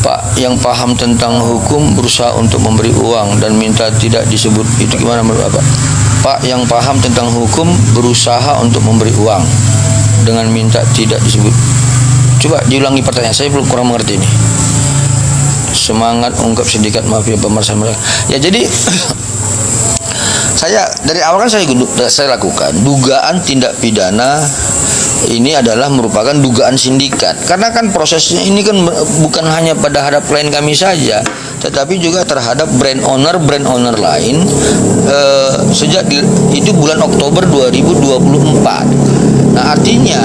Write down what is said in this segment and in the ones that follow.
Pak yang paham tentang hukum berusaha untuk memberi uang dan minta tidak disebut. Itu gimana menurut Bapak? Pak yang paham tentang hukum berusaha untuk memberi uang dengan minta tidak disebut. Coba diulangi pertanyaan, saya belum kurang mengerti ini. Semangat ungkap sindikat mafia pemerasan. Ya jadi saya dari awal kan saya lakukan dugaan tindak pidana ini adalah merupakan dugaan sindikat, karena kan prosesnya ini kan bukan hanya pada hadap klien kami saja, tetapi juga terhadap brand owner lain sejak itu bulan Oktober 2024. Nah artinya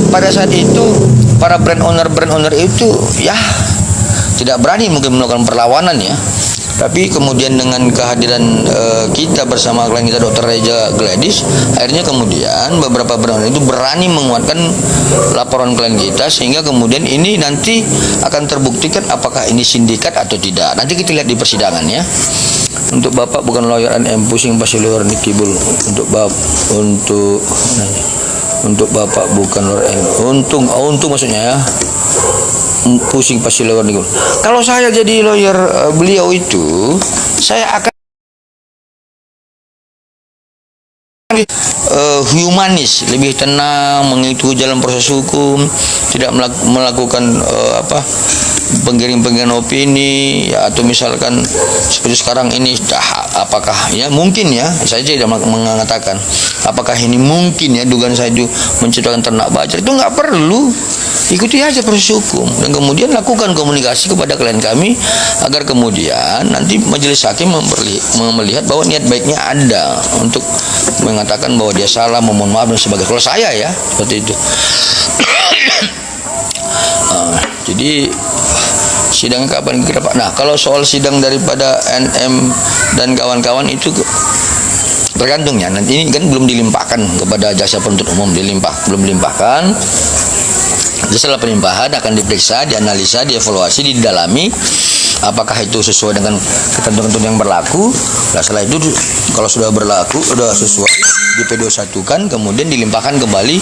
pada saat itu para brand owner itu ya tidak berani mungkin melakukan perlawanan ya. Tapi kemudian dengan kehadiran kita bersama klien kita Dr. Reja Gladys, akhirnya kemudian beberapa brand itu berani menguatkan laporan klien kita, sehingga kemudian ini nanti akan terbuktikan apakah ini sindikat atau tidak. Nanti kita lihat di persidangan ya. Untuk Bapak bukan lawyer NM, pusing pasti lawyer Nikibul. Untuk Bapak bukan lawyer NM. Untung maksudnya ya. Pusing pasti lawyer Nikibul. Kalau saya jadi lawyer beliau itu, saya akan humanis, lebih tenang, mengikuti jalan proses hukum, tidak melakukan penggiring opini ya, atau misalkan seperti sekarang ini apakah ya mungkin ya, saya tidak mengatakan apakah ini mungkin ya dugaan saya itu menciptakan ternak bajar, itu nggak perlu, ikuti aja proses hukum dan kemudian lakukan komunikasi kepada klien kami agar kemudian nanti majelis hakim melihat bahwa niat baiknya ada untuk mengatakan bahwa dia salah, memohon maaf dan sebagainya. Kalau saya ya seperti itu. Jadi sidang kapan kira Pak? Nah, kalau soal sidang daripada NM dan kawan-kawan itu tergantung ya. Nanti ini kan belum dilimpahkan kepada jaksa penuntut umum, belum dilimpahkan. Setelah pelimpahan akan diperiksa, dianalisa, dievaluasi, didalami apakah itu sesuai dengan ketentuan yang berlaku. Nah, setelah itu kalau sudah berlaku, sudah sesuai, di P21-kan, kemudian dilimpahkan kembali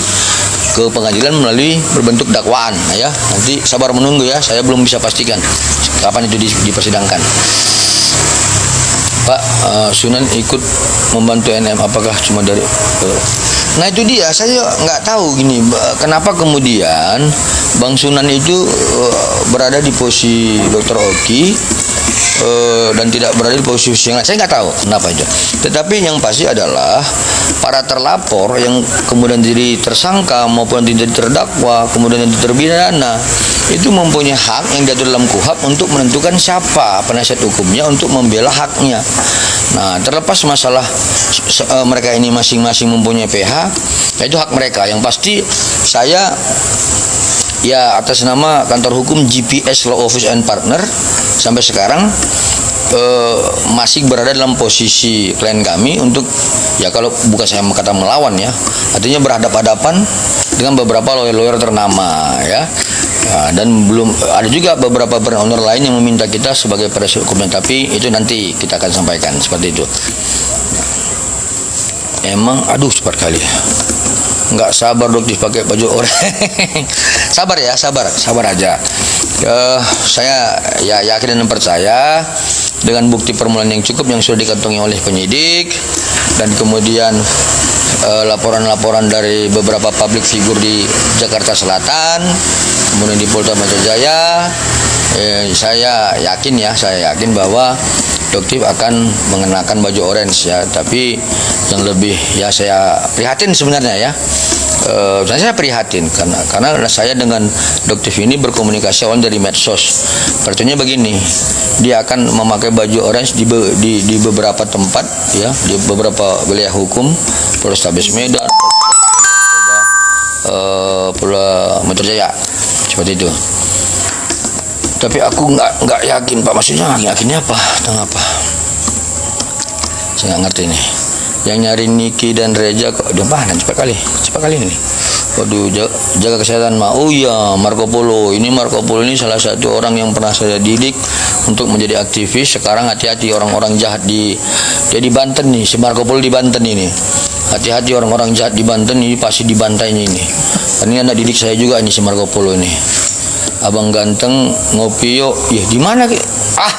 ke pengadilan melalui berbentuk dakwaan. Nah, ya, nanti sabar menunggu ya, saya belum bisa pastikan kapan itu dipersidangkan. Pak, Sunan ikut membantu NM, apakah cuma dari nah itu dia, saya nggak tahu gini, kenapa kemudian Bang Sunan itu berada di posisi Dr. Oki dan tidak berada di posisi yang lain. Saya nggak tahu kenapa itu. Tetapi yang pasti adalah para terlapor yang kemudian jadi tersangka maupun jadi terdakwa, kemudian jadi terpidana, itu mempunyai hak yang diatur dalam KUHP untuk menentukan siapa penasihat hukumnya untuk membela haknya. Nah, terlepas masalah mereka ini masing-masing mempunyai PH, ya itu hak mereka. Yang pasti saya ya atas nama kantor hukum GPS Law Office and Partner sampai sekarang masih berada dalam posisi klien kami untuk ya, kalau bukan saya kata melawan ya, artinya berhadapan-hadapan dengan beberapa lawyer ternama ya. Nah, dan belum ada juga beberapa brand owner lain yang meminta kita sebagai penasihat hukumnya, tapi itu nanti kita akan sampaikan seperti itu. Emang aduh cepat kali, nggak sabar dok dipakai baju oranye. Sabar ya, sabar aja. Saya ya yakin dan percaya dengan bukti permulaan yang cukup yang sudah dikantongi oleh penyidik dan kemudian laporan-laporan dari beberapa public figure di Jakarta Selatan, kemudian di Polda Metro Jaya, saya yakin bahwa Doktif akan mengenakan baju orange ya. Tapi yang lebih ya saya prihatin sebenarnya ya. Saya prihatin karena saya dengan Doktif ini berkomunikasi awal dari medsos. Artinya begini, dia akan memakai baju orange di beberapa tempat ya, di beberapa wilayah hukum, Polrestabes Medan, Polda Metro Jaya, seperti itu. Tapi aku nggak yakin Pak, maksudnya yakinnya apa? Tentang apa? Saya nggak ngerti nih. Yang nyari Niki dan Reja kok dia mana? Cepat kali ini. Waduh, jaga kesehatan mah. Oh iya, Marco Polo ini salah satu orang yang pernah saya didik untuk menjadi aktivis. Sekarang hati-hati orang-orang jahat di Banten nih, si Marco Polo di Banten ini. Hati-hati orang-orang jahat di Banten ini, pasti dibantainya ini. Ini anak didik saya juga ini, si Marco Polo ini. abang ganteng ngopi yuk. Ya di mana? Ah.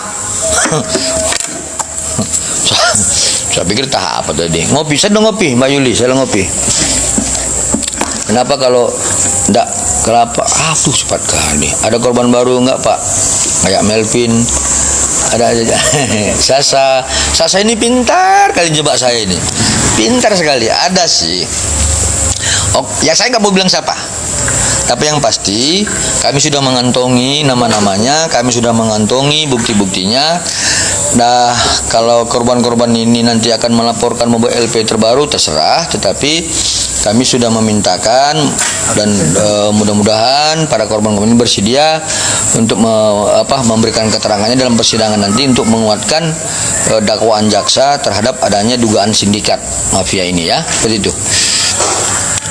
Saya pikir tahap apa tadi? Ngopi, saya udah ngopi, Mbak Yuli, saya udah ngopi. Kenapa kalau enggak kelapa? Tuh cepat kali. Ada korban baru enggak, Pak? Kayak Melvin. Ada aja. Sasa ini pintar kali jebak saya ini. Pintar sekali. Ada sih. Oh, ya saya nggak mau bilang siapa. Tapi yang pasti kami sudah mengantongi nama-namanya, kami sudah mengantongi bukti-buktinya. Nah, kalau korban-korban ini nanti akan melaporkan membuat LP terbaru terserah, tetapi kami sudah memintakan dan mudah-mudahan para korban-korban ini bersedia untuk memberikan keterangannya dalam persidangan nanti untuk menguatkan dakwaan jaksa terhadap adanya dugaan sindikat mafia ini ya. Seperti itu.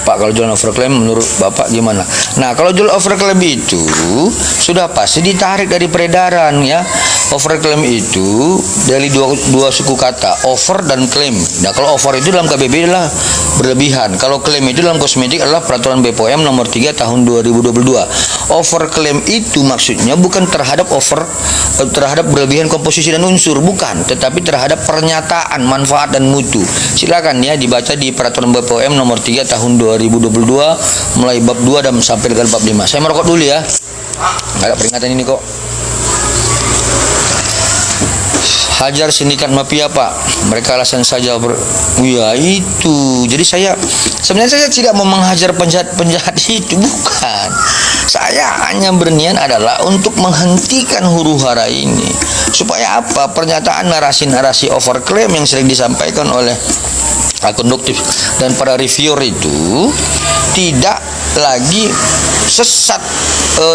Pak, kalau jual overclaim menurut Bapak gimana? Nah, kalau jual overclaim itu sudah pasti ditarik dari peredaran ya. Overclaim itu dari dua suku kata, over dan claim. Nah, kalau over itu dalam KBBI adalah berlebihan. Kalau claim itu dalam kosmetik adalah peraturan BPOM nomor 3 tahun 2022. Overclaim itu maksudnya bukan terhadap terhadap berlebihan komposisi dan unsur, bukan, tetapi terhadap pernyataan manfaat dan mutu. Silakan ya dibaca di peraturan BPOM nomor 3 tahun 2022 mulai bab 2 dan sampai dengan bab 5. Saya merokok dulu ya. Ada peringatan ini kok. Hajar sindikat mafia, Pak. Mereka alasan saja ya itu. Jadi sebenarnya saya tidak mau menghajar penjahat itu, bukan. Saya hanya berniat adalah untuk menghentikan huru-hara ini. Supaya apa? Pernyataan narasi-narasi overclaim yang sering disampaikan oleh konduktif dan para reviewer itu tidak lagi sesat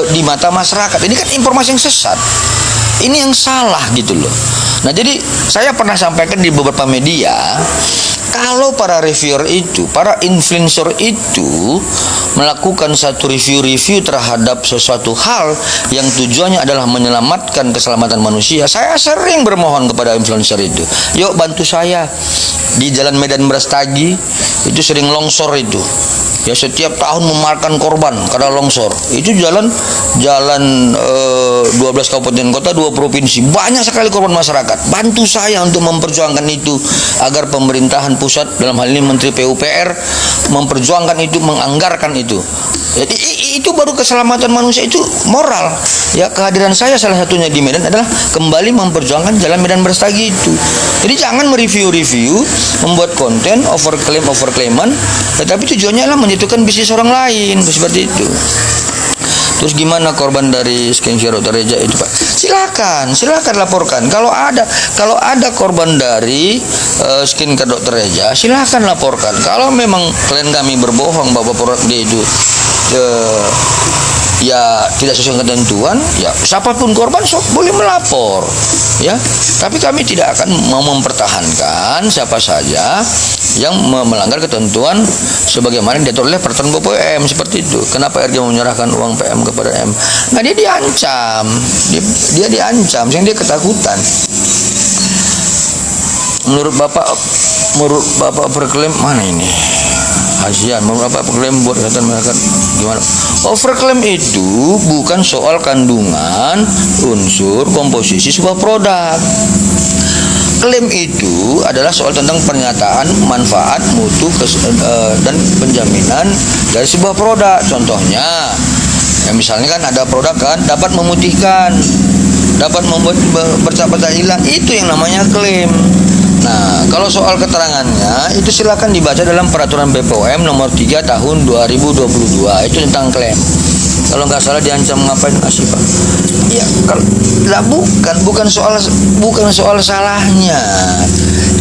di mata masyarakat. Ini kan informasi yang sesat. Ini yang salah gitu loh. Nah, jadi saya pernah sampaikan di beberapa media, kalau para reviewer itu, para influencer itu melakukan satu review terhadap sesuatu hal yang tujuannya adalah menyelamatkan keselamatan manusia, saya sering bermohon kepada influencer itu, yuk bantu saya di Jalan Medan Brastagi itu sering longsor itu. Ya, setiap tahun memakan korban karena longsor. Itu jalan 12 kabupaten kota, 2 provinsi. Banyak sekali korban masyarakat. Bantu saya untuk memperjuangkan itu agar pemerintahan pusat dalam hal ini Menteri PUPR memperjuangkan itu, menganggarkan itu. Jadi itu baru keselamatan manusia, itu moral. Ya, kehadiran saya salah satunya di Medan adalah kembali memperjuangkan Jalan Medan Brastagi itu. Jadi jangan mereview, membuat konten overclaiman, tetapi tujuannya adalah menjatuhkan bisnis orang lain, seperti itu. Terus gimana korban dari skincare Dr. Reja itu, Pak? Silakan laporkan. Kalau ada korban dari skincare Dr. Reja, silakan laporkan. Kalau memang klien kami berbohong bahwa produk dia itu ya tidak sesuai ketentuan, ya siapapun korban boleh melapor, ya. Tapi kami tidak akan mau mempertahankan siapa saja yang melanggar ketentuan sebagaimana diatur oleh peraturan BPOM seperti itu. Kenapa RG menyerahkan uang PM kepada M? Nah, dia diancam, sehingga dia ketakutan. Menurut Bapak berklaim mana ini? Hasian, menurut Bapak berklaim buat kesehatan masyarakat gimana? Overclaim itu bukan soal kandungan unsur komposisi sebuah produk. Klaim itu adalah soal tentang pernyataan manfaat, mutu, dan penjaminan dari sebuah produk. Contohnya, ya misalnya kan ada produk kan dapat memutihkan, dapat membuat bercak-bercak hilang, itu yang namanya klaim. Nah, kalau soal keterangannya itu silakan dibaca dalam peraturan BPOM nomor 3 tahun 2022, itu tentang klaim. Kalau nggak salah diancam ngapain kasih, Pak? Ya, bukan soal salahnya.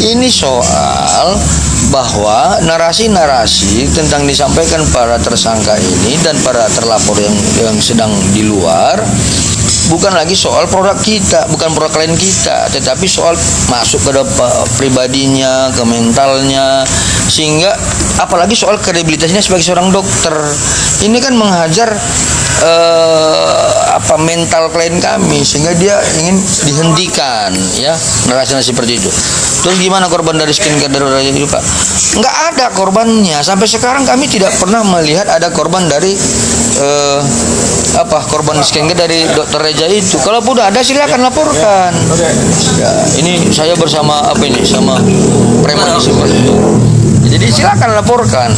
Ini soal bahwa narasi-narasi tentang disampaikan para tersangka ini dan para terlapor yang sedang di luar bukan lagi soal produk kita, bukan produk klien kita, tetapi soal masuk ke pribadinya, ke mentalnya, sehingga apalagi soal kredibilitasnya sebagai seorang dokter. Ini kan menghajar mental klien kami sehingga dia ingin dihentikan, ya, narasi seperti itu. Terus gimana korban dari skincare dari Raja itu, Pak? Nggak ada korbannya. Sampai sekarang kami tidak pernah melihat ada korban dari korban skincare dari Dokter Reja itu. Kalaupun ada silakan laporkan. Ya, ini saya bersama sama premonisi seperti itu. Jadi silakan laporkan.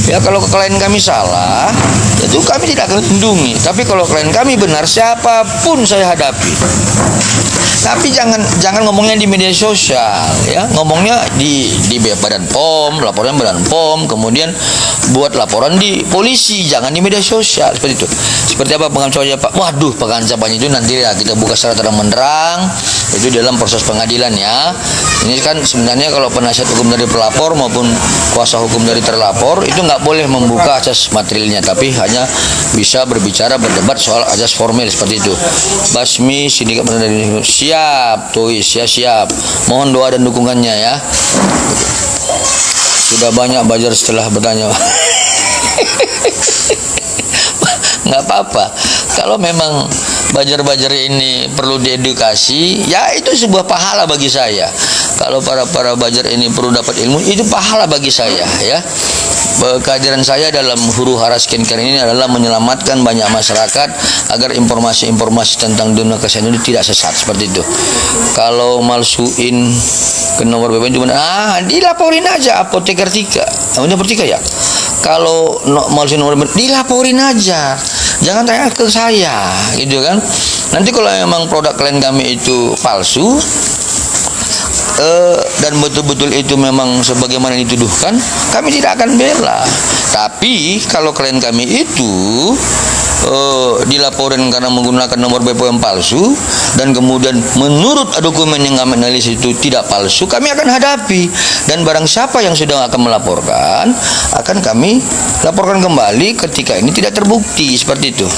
Ya, kalau klien kami salah, itu kami tidak akan lindungi. Tapi kalau klien kami benar, siapapun saya hadapi. Tapi jangan ngomongnya di media sosial, ya. Ngomongnya di Badan POM, laporan Badan POM, kemudian buat laporan di polisi, jangan di media sosial seperti itu. Seperti apa pengancapannya, Pak? Waduh, pengancapannya itu nanti ya kita buka secara terang-benderang, itu dalam proses pengadilan, ya. Ini kan sebenarnya kalau penasihat hukum dari pelapor maupun kuasa hukum dari terlapor itu nggak boleh membuka asas materialnya, tapi hanya bisa berbicara berdebat soal asas formil seperti itu. Basmi Sindikat dari siap, Tois ya, siap. Mohon doa dan dukungannya, ya. Sudah banyak belajar setelah bertanya. Nggak apa-apa. Kalau memang bajar-bajar ini perlu diedukasi, ya itu sebuah pahala bagi saya. Kalau para bajar ini perlu dapat ilmu, itu pahala bagi saya, ya. Kehadiran saya dalam huru hara skincare ini adalah menyelamatkan banyak masyarakat agar informasi-informasi tentang dunia kesehatan ini tidak sesat seperti itu. Kalau malsuin ke nomor BPN cuma dilaporin aja apoteker 3. Apoteker 3 ya. Kalau malsuin nomor BPN dilaporin aja. Jangan tanya ke saya, gitu kan. Nanti kalau memang produk klien kami itu palsu, dan betul-betul itu memang sebagaimana dituduhkan, kami tidak akan bela. Tapi kalau klien kami itu dilaporin karena menggunakan nomor BPOM palsu dan kemudian menurut dokumen yang kami analisis itu tidak palsu, kami akan hadapi. Dan barang siapa yang sudah akan melaporkan, akan kami laporkan kembali ketika ini tidak terbukti seperti itu.